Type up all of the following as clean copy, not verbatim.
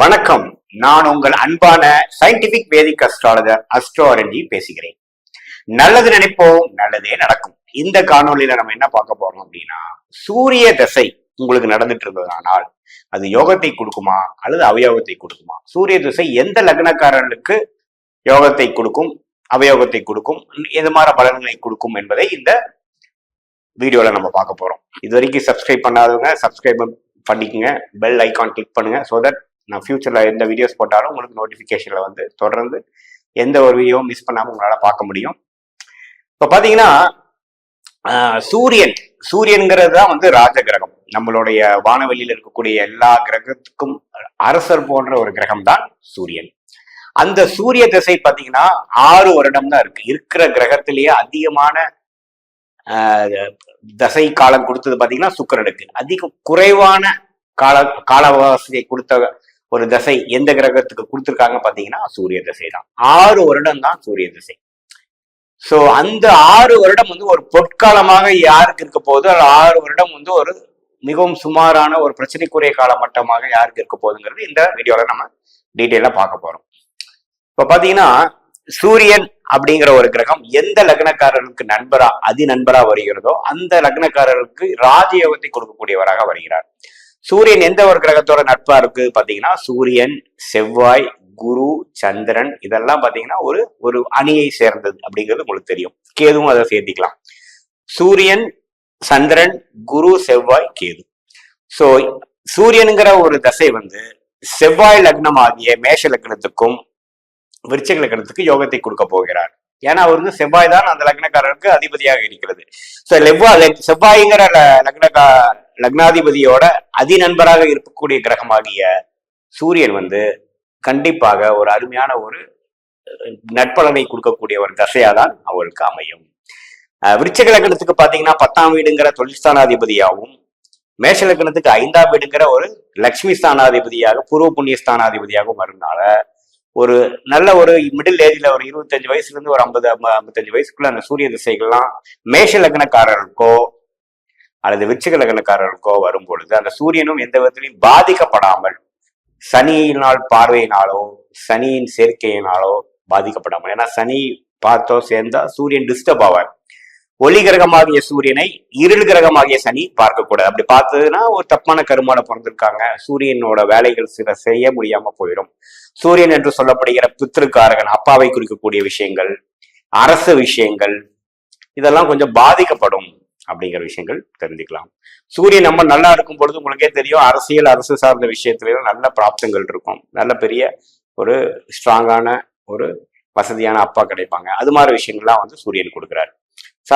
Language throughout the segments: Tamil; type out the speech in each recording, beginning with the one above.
வணக்கம். நான் உங்கள் அன்பான சயின்டிபிக் வேதிக் அஸ்ட்ராலஜர் அஸ்ட்ரோரஞ்சி பேசுகிறேன். நல்லது நினைப்போம், நல்லதே நடக்கும். இந்த காணொலியில நம்ம என்ன பார்க்க போறோம் அப்படின்னா, சூரிய தசை உங்களுக்கு நடந்துட்டு இருந்ததுனால் அது யோகத்தை கொடுக்குமா அல்லது அவயோகத்தை கொடுக்குமா? சூரிய திசை எந்த லக்னக்காரர்களுக்கு யோகத்தை கொடுக்கும், அவயோகத்தை கொடுக்கும், எது மாதிரி பலன்களை கொடுக்கும் என்பதை இந்த வீடியோல நம்ம பார்க்க போறோம். இது வரைக்கும் சப்ஸ்கிரைப் பண்ணாதவங்க சப்ஸ்கிரைப் பண்ணிக்கோங்க, பெல் ஐக்கான் கிளிக் பண்ணுங்க. ஸோ தட் நான் ஃபியூச்சர்ல எந்த வீடியோஸ் போட்டாலும் உங்களுக்கு நோட்டிபிகேஷன்ல வந்து தொடர்ந்து எந்த ஒரு வீடியோவும் மிஸ் பண்ணாம உங்களால பார்க்க முடியும். இப்ப பாத்தீங்கன்னா சூரியன்கிறது தான் வந்து ராஜ கிரகம். நம்மளுடைய வானவெளியில இருக்கக்கூடிய எல்லா கிரகத்துக்கும் அரசர் போன்ற ஒரு கிரகம் தான் சூரியன். அந்த சூரிய திசை பாத்தீங்கன்னா 6 வருடம் தான் இருக்கு. இருக்கிற கிரகத்திலேயே அதிகமான தசை காலம் கொடுத்தது பாத்தீங்கன்னா சுக்கிரனுக்கு. அதிக குறைவான கால கொடுத்த ஒரு தசை எந்த கிரகத்துக்கு கொடுத்துருக்காங்க பாத்தீங்கன்னா சூரிய தசை தான். 6 வருடம் தான் சூரிய தசை. சோ அந்த 6 வருடம் வந்து ஒரு பொற்காலமாக யாருக்கு இருக்க போகுது, 6 வருடம் வந்து ஒரு மிகவும் சுமாரான ஒரு பிரச்சனைக்குரிய காலமட்டமாக யாருக்கு இருக்க போகுதுங்கிறது இந்த வீடியோல நம்ம டீட்டெயிலா பார்க்க போறோம். இப்ப பாத்தீங்கன்னா சூரியன் அப்படிங்கிற ஒரு கிரகம் எந்த லக்னக்காரர்களுக்கு அதி நண்பரா வருகிறதோ அந்த லக்னக்காரர்களுக்கு ராஜயோகத்தை கொடுக்கக்கூடியவராக வருகிறார். சூரியன் எந்த ஒரு கிரகத்தோட நட்பா இருக்கு பாத்தீங்கன்னா, சூரியன், செவ்வாய், குரு, சந்திரன் இதெல்லாம் பாத்தீங்கன்னா ஒரு அணியை சேர்ந்தது அப்படிங்கிறது உங்களுக்கு தெரியும். கேதுவும் அதை சேர்த்திக்கலாம். சூரியன், சந்திரன், குரு, செவ்வாய், கேது. சோ சூரியனுங்கிற ஒரு தசை வந்து செவ்வாய் லக்னம் ஆகிய மேஷ லக்னத்துக்கும் விருச்சிக லக்னத்துக்கு யோகத்தை கொடுக்க போகிறார். ஏன்னா அவர் வந்து செவ்வாய் தான் அந்த லக்னக்காரருக்கு அதிபதியாக இருக்கிறது. ஸோ செவ்வாய்ங்கிற லக்னாதிபதியோட அதி நண்பராக இருக்கக்கூடிய கிரகமாகிய சூரியன் வந்து கண்டிப்பாக ஒரு அருமையான ஒரு நட்பலனை கொடுக்கக்கூடிய ஒரு தசையாதான் அவருக்கு அமையும். விருச்சிக லக்னத்துக்கு பாத்தீங்கன்னா 10ஆம் வீடுங்கிற தொழில்ஸ்தானாதிபதியாகவும், மேஷ லக்னத்துக்கு 5ஆம் வீடுங்கிற ஒரு லட்சுமி ஸ்தானாதிபதியாக பூர்வ புண்ணிய ஸ்தானாதிபதியாகவும் வரும்னால ஒரு நல்ல ஒரு மிடில் ஏஜ்ல ஒரு 25 வயசுல இருந்து ஒரு 50-55 வயசுக்குள்ள அந்த சூரிய திசைகள்லாம் மேஷ லக்னக்காரர்களுக்கோ அல்லது விருச்சிக லக்னக்காரர்களுக்கோ வரும் பொழுது அந்த சூரியனும் எந்த விதத்திலையும் பாதிக்கப்படாமல், சனியினால் பார்வையினாலோ சனியின் சேர்க்கையினாலோ பாதிக்கப்படாமல், ஏன்னா சனி பார்த்தோ சேர்ந்தா சூரியன் டிஸ்டர்ப் ஆவார். ஒளி கிரகமாகிய சூரியனை இருள் கிரகமாகிய சனி பார்க்கக்கூடாது. அப்படி பார்த்ததுன்னா ஒரு தப்பான கருமால பிறந்திருக்காங்க, சூரியனோட வேலைகள் சில செய்ய முடியாம போயிடும். சூரியன் என்று சொல்லப்படுகிற பித்ருக்காரகன், அப்பாவை குறிக்கக்கூடிய விஷயங்கள், அரசு விஷயங்கள் இதெல்லாம் கொஞ்சம் பாதிக்கப்படும் அப்படிங்கிற விஷயங்கள் தெரிஞ்சுக்கலாம். சூரியன் நம்ம நல்லா இருக்கும் பொழுது உங்களுக்கே தெரியும், அரசு சார்ந்த விஷயத்துல நல்ல பிராப்தங்கள் இருக்கும். நல்ல பெரிய ஒரு ஸ்ட்ராங்கான ஒரு வசதியான அப்பா கிடைப்பாங்க. அது மாதிரி விஷயங்கள்லாம் வந்து சூரியன் கொடுக்குறாரு.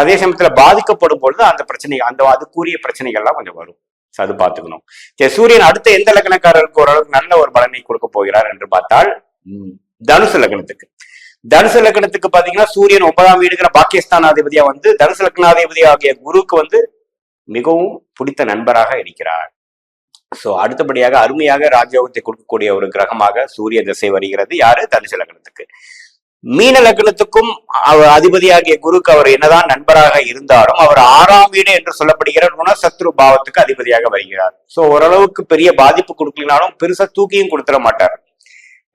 அதே சமயத்துல பாதிக்கப்படும் பொழுது அந்த பிரச்சனை அதுக்குரிய பிரச்சனைகள்லாம் கொஞ்சம் வரும். அது பார்த்துக்கணும். சரி, சூரியன் அடுத்த எந்த லக்னக்காரருக்கு ஓரளவுக்கு நல்ல ஒரு பலனை கொடுக்க போகிறார் என்று பார்த்தால் தனுசு லக்னத்துக்கு. தனுசு லக்னத்துக்கு பாத்தீங்கன்னா சூரியன் 9ஆம் வீடுங்கிற பாகிஸ்தானாதிபதியா வந்து தனுசு லக்னாதிபதி ஆகிய குருக்கு வந்து மிகவும் பிடித்த நண்பராக இருக்கிறார். சோ அடுத்தபடியாக அருமையாக ராஜயோகத்தை கொடுக்கக்கூடிய ஒரு கிரகமாக சூரிய திசை வருகிறது. யாரு? தனுசு லக்னத்துக்கு. மீன லக்னத்துக்கும் அதிபதியாகிய குருக்கு அவர் என்னதான் நண்பராக இருந்தாலும் அவர் 6ஆம் வீடு என்று சொல்லப்படுகிற ருணசத்ரு பாவத்துக்கு அதிபதியாக வருகிறார். சோ ஓரளவுக்கு பெரிய பாதிப்பு கொடுக்கலனாலும் பெருசா தூக்கியும் கொடுத்துட மாட்டார்.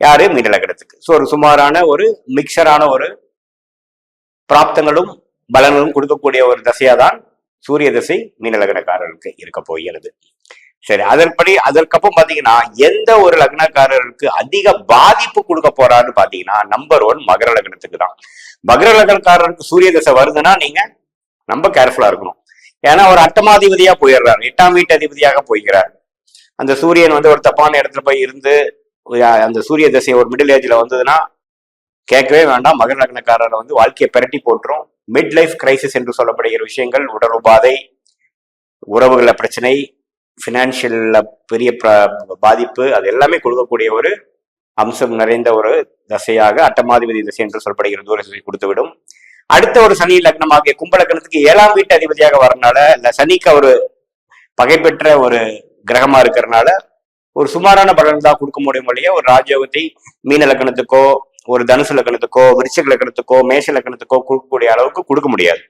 யாரு? மீன லக்னத்துக்கு. சோ ஒரு சுமாரான ஒரு மிக்சரான ஒரு பிராப்தங்களும் பலன்களும் கொடுக்கக்கூடிய ஒரு தசையாதான் சூரிய திசை மீன லக்னக்காரர்களுக்கு இருக்க போகிறது. சரி, அதற்கப்புறம் பாத்தீங்கன்னா எந்த ஒரு லக்னக்காரருக்கு அதிக பாதிப்பு கொடுக்க போறான்னு பாத்தீங்கன்னா நம்பர் 1 மகர லக்னத்துக்கு தான். மகர லக்னக்காரருக்கு சூரிய திசை வருதுன்னா நீங்க ரொம்ப கேர்ஃபுல்லா இருக்கணும். ஏன்னா ஒரு அட்டமாதிபதியா போயிடுறாரு, 8ஆம் வீட்டு அதிபதியாக போய்கிறார். அந்த சூரியன் வந்து ஒரு தப்பான இடத்துல போய் இருந்து அந்த சூரிய திசை ஒரு மிடில் ஏஜ்ல வந்ததுன்னா கேட்கவே வேண்டாம், மகர லக்னக்காரரை வந்து வாழ்க்கையை பிரட்டி போட்டுரும். மிட் லைஃப் கிரைசிஸ் என்று சொல்லப்படுகிற விஷயங்கள், உடல் உபாதை, உறவுகள பிரச்சனை, பினான்சியல்ல பெரிய பாதிப்பு, அது எல்லாமே கொடுக்கக்கூடிய ஒரு அம்சம் நிறைந்த ஒரு தசையாக அட்டமாதிபதி திசை என்று சொல்லப்படுகிற தூர திசை கொடுத்துவிடும். அடுத்த ஒரு சனி லக்னமாகிய கும்ப லக்னத்துக்கு 7ஆம் வீட்டு அதிபதியாக வரனால, இல்ல சனிக்கு ஒரு பகை பெற்ற ஒரு கிரகமா இருக்கிறதுனால ஒரு சுமாரான பலன் தான் கொடுக்க முடியும் இல்லையா. ஒரு ராஜயோகத்தை மீன லக்னத்துக்கோ ஒரு தனுசு லக்னத்துக்கோ விருச்சிக லக்னத்துக்கோ மேஷ லக்னத்துக்கோ கொடுக்கக்கூடிய அளவுக்கு கொடுக்க முடியாது.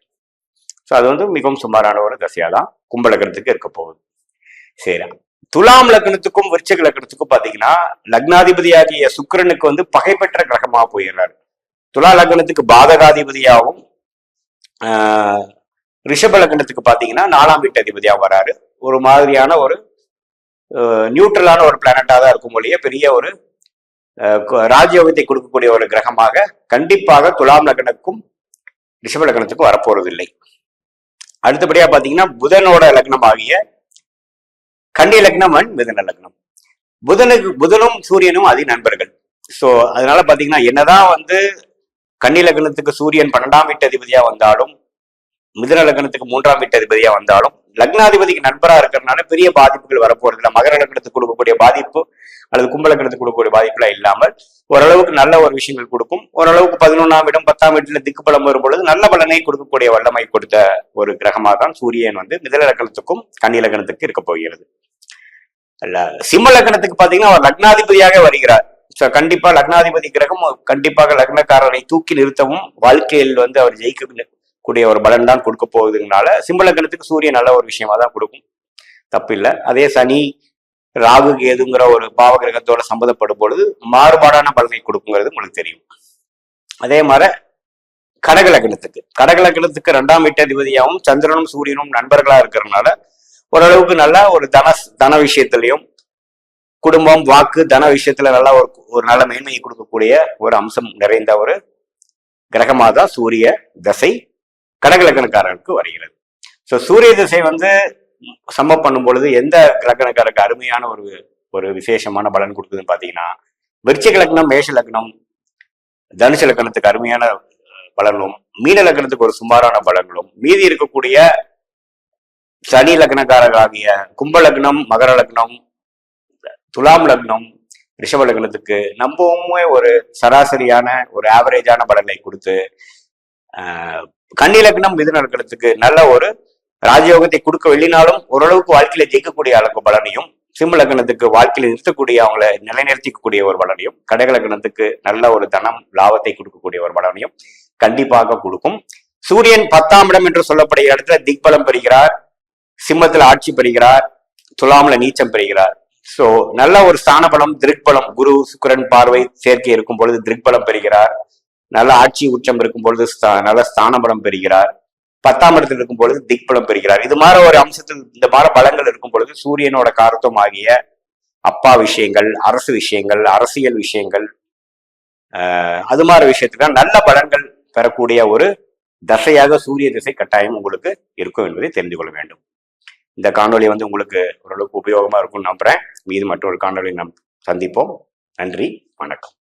ஸோ அது வந்து மிகவும் சுமாரான ஒரு தசையா தான் கும்ப லக்னத்துக்கு இருக்க போகுது. சரி, துலாம் லக்னத்துக்கும் விருச்சிக லக்னத்துக்கும் பாத்தீங்கன்னா லக்னாதிபதியாகிய சுக்கிரனுக்கு வந்து பகை பெற்ற கிரகமா போயிடுறாரு. துலா லக்னத்துக்கு பாதகாதிபதியாகவும் ரிஷப லக்னத்துக்கு பாத்தீங்கன்னா 4ஆம் வீட்டு அதிபதியா வராரு. ஒரு மாதிரியான ஒரு நியூட்ரலான ஒரு பிளானட்டா தான் இருக்கும் மொழியே பெரிய ஒரு ராஜயோகத்தை கொடுக்கக்கூடிய ஒரு கிரகமாக கண்டிப்பாக துலாம் லக்னத்துக்கும் ரிஷப லக்னத்துக்கும் வரப்போறதில்லை. அடுத்தபடியா பாத்தீங்கன்னா புதனோட லக்னம் ஆகிய கன்னி லக்னம் அண்ட் மிதுன லக்னம். புதனும் சூரியனும் அதி நண்பர்கள். சோ அதனால பாத்தீங்கன்னா என்னதான் வந்து கன்னி லக்னத்துக்கு சூரியன் 12ஆம் வீட்டு அதிபதியா வந்தாலும் மிதுன லக்னத்துக்கு 3ஆம் வீட்டு அதிபதியா வந்தாலும் லக்னாதிபதிக்கு நண்பரா இருக்கிறதுனால பெரிய பாதிப்புகள் வரப்போறது இல்லை. மகர லக்னத்துக்கு கொடுக்கக்கூடிய பாதிப்பு அல்லது கும்ப லக்னத்துக்கு கொடுக்கக்கூடிய பாதிப்புலாம் இல்லாமல் ஓரளவுக்கு நல்ல ஒரு விஷயங்கள் கொடுக்கும். ஓரளவுக்கு 11ஆம் இடம் 10ஆம் வீட்டுல திக்கு பலம் வரும்பொழுது நல்ல பலனை கொடுக்கக்கூடிய வல்லமை கொடுத்த ஒரு கிரகமாக தான் சூரியன் வந்து மிதுன லக்னத்துக்கும் கன்னி லக்னத்துக்கு இருக்க போகிறது. அல்ல சிம்ம லக்னத்துக்கு பாத்தீங்கன்னா அவர் லக்னாதிபதியாக வருகிறார். கண்டிப்பா லக்னாதிபதி கிரகம் கண்டிப்பாக லக்னக்காரரை தூக்கி நிறுத்தவும் வாழ்க்கையில் வந்து அவர் ஜெயிக்கக்கூடிய ஒரு பலன் தான் கொடுக்க போகுதுனால சிம்ம லக்னத்துக்கு சூரியன் நல்ல ஒரு விஷயமா தான் கொடுக்கும், தப்பு இல்லை. அதே சனி ராகு கேதுங்கிற ஒரு பாவ கிரகத்தோட சம்மந்தப்படும் பொழுது மாறுபாடான பலனை கொடுக்குங்கிறது உங்களுக்கு தெரியும். அதே மாதிரி கடக லக்னத்துக்கு 2ஆம் வீட்டு அதிபதியாகவும் சந்திரனும் சூரியனும் நண்பர்களா இருக்கிறதுனால ஓரளவுக்கு நல்லா ஒரு தன விஷயத்திலையும் குடும்பம் வாக்கு தன விஷயத்துல நல்லா ஒரு நல்ல மேன்மையை கொடுக்கக்கூடிய ஒரு அம்சம் நிறைந்த ஒரு கிரகமாக தான் சூரிய தசை கடக லக்னக்காரருக்கு வருகிறது. ஸோ சூரிய திசை வந்து சம்ம பண்ணும் பொழுது எந்த லக்னக்காரருக்கு அருமையான ஒரு விசேஷமான பலன் கொடுக்குதுன்னு பாத்தீங்கன்னா விருச்சிக லக்னம், மேஷ லக்னம், தனுசு லக்னத்துக்கு அருமையான பலனும், மீன லக்னத்துக்கு ஒரு சுமாரான பலன்களும், மீதி இருக்கக்கூடிய சனி லக்னக்காரராகிய கும்ப லக்னம், மகர லக்னம், துலாம் லக்னம், ரிஷப லக்னத்துக்கு நம்பவுமே ஒரு சராசரியான ஒரு ஆவரேஜான பலனை கொடுத்து கன்னி லக்னம் மிதுன லக்னத்துக்கு நல்ல ஒரு ராஜயோகத்தை கொடுக்க வெளினாலும் ஓரளவுக்கு வாழ்க்கையில ஜெயிக்கக்கூடிய அளவுக்கு பலனையும், சிம்ம லக்னத்துக்கு வாழ்க்கையில நிறுத்தக்கூடிய அவங்களை நிலைநிறுத்திக்கக்கூடிய ஒரு பலனையும், கடக லக்னத்துக்கு நல்ல ஒரு தனம் லாபத்தை கொடுக்கக்கூடிய ஒரு பலனையும் கண்டிப்பாக கொடுக்கும். சூரியன் 10ஆம் இடம் என்று சொல்லப்படுகிற இடத்துல திக்பலம் பெறுகிறார், சிம்மத்துல ஆட்சி பெறுகிறார், துலாம்ல நீச்சம் பெறுகிறார். சோ நல்ல ஒரு ஸ்தான பலம், திருக்பலம், குரு சுக்கிரன் பார்வை சேர்க்கை இருக்கும் பொழுது திருக்பலம் பெறுகிறார். நல்ல ஆட்சி உச்சம் இருக்கும் பொழுது நல்ல ஸ்தான பலம் பெறுகிறார். 10ஆம் இடத்தில் இருக்கும் பொழுது திக்பலம் பெறுகிறார். இது மாதிரி ஒரு அம்சத்தில் இந்த மாதிரி பலங்கள் இருக்கும் பொழுது சூரியனோட காரத்துவம் ஆகிய அப்பா விஷயங்கள், அரசு விஷயங்கள், அரசியல் விஷயங்கள், அது மாதிரி விஷயத்துக்கு நல்ல பலன்கள் பெறக்கூடிய ஒரு தசையாக சூரிய திசை கட்டாயம் உங்களுக்கு இருக்கும் என்பதை தெரிந்து கொள்ள வேண்டும். இந்த காணொலி வந்து உங்களுக்கு ஓரளவுக்கு உபயோகமா இருக்கும்னு நம்புறேன். மீது மற்றொரு காணொலி நாம் சந்திப்போம். நன்றி, வணக்கம்.